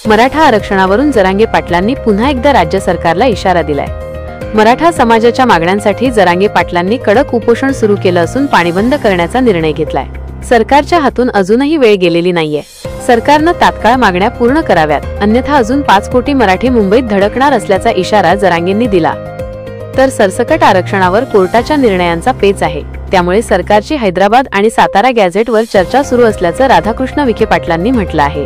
मराठा आरक्षणावरून जरांगे पाटलांनी पुन्हा एकदा राज्य सरकारला इशारा दिलाय। मराठा समाजाच्या मागण्यांसाठी जरांगे पाटलांनी कडक उपोषण सुरू केलं असून पाणीबंद करण्याचा निर्णय घेतलाय। सरकारच्या हातून अजूनही वेळ गेलेली नाहीये। सरकारनं तात्काळ मागण्या पूर्ण कराव्यात, अन्यथा अजून 5 कोटी मराठी मुंबईत धडकणार असल्याचा इशारा जरांगेंनी दिला। तर सरसकट आरक्षणावर कोर्टाच्या निर्णयांचा पेच आहे, त्यामुळे सरकारची हैदराबाद आणि सातारा गॅझेटवर चर्चा सुरू असल्याचं राधाकृष्ण विखे पाटलांनी म्हटलं आहे।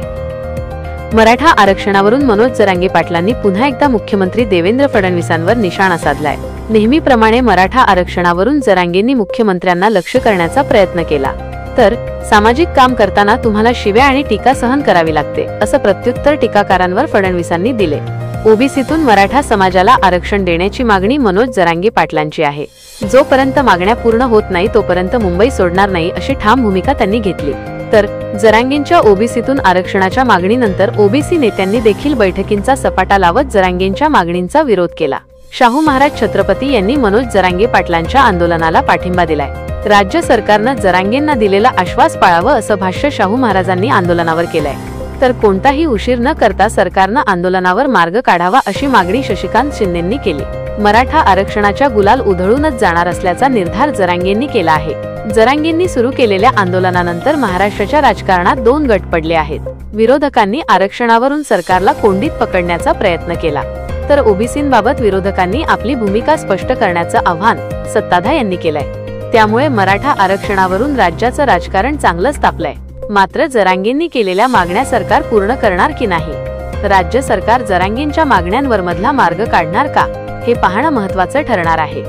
मराठा आरक्षणावरून मनोज जरांगे पाटलांनी पुन्हा एकदा मुख्यमंत्री देवेंद्र फडणवीसांवर निशाणा साधलाय। नेहमीप्रमाणे मराठा आरक्षणावरून जरांगेंनी मुख्यमंत्र्यांना लक्ष्य करण्याचा प्रयत्न केला। तर सामाजिक काम करताना तुम्हाला शिव्या आणि टीका सहन करावी लागते, असं प्रत्युत्तर टीकाकारांवर फडणवीसांनी दिले। ओबीसीतून मराठा समाजाला आरक्षण देण्याची मागणी मनोज जरांगे पाटलांची आहे। जोपर्यंत मागण्या पूर्ण होत नाही तोपर्यंत मुंबई सोडणार नाही, अशी ठाम भूमिका त्यांनी घेतली। तर जरांगेंच्या ओबीसीतून आरक्षणाच्या मागणीनंतर ओबीसी नेत्यांनी देखील बैठकींचा सपाटा लावत जरांगेंच्या मागणींचा विरोध केला। शाहू महाराज छत्रपती यांनी मनोज जरांगे पाटलांच्या आंदोलनाला पाठिंबा दिलाय। राज्य सरकारनं जरांगेंना दिलेला आश्वास पाळावं असं भाष्य शाहू महाराजांनी आंदोलनावर केलंय। तर कोणताही उशीर न करता सरकारनं आंदोलनावर मार्ग काढावा अशी मागणी शशिकांत शिंदेंनी केली। मराठा आरक्षणाच्या गुलाल उधळूनच जाणार असल्याचा निर्धार जरांगेंनी केला आहे। जरांगेंनी सुरू केलेल्या आंदोलनानंतर महाराष्ट्राच्या राजकारणात 2 गट पडले आहेत। विरोधकांनी आरक्षणावरून सरकारला कोंडीत पकडण्याचा प्रयत्न केला, तर ओबीसींबाबत विरोधकांनी आपली भूमिका स्पष्ट करण्याचं आवाहन सत्ताधारी यांनी केलंय। त्यामुळे मराठा आरक्षणावरून राज्याचं राजकारण चांगलंच तापलंय। मात्र जरांगेंनी केलेल्या मागण्या सरकार पूर्ण करणार की नाही, राज्य सरकार जरांगेंच्या मागण्यांवर मधला मार्ग काढणार का, हे पाहणं महत्त्वाचं ठरणार आहे।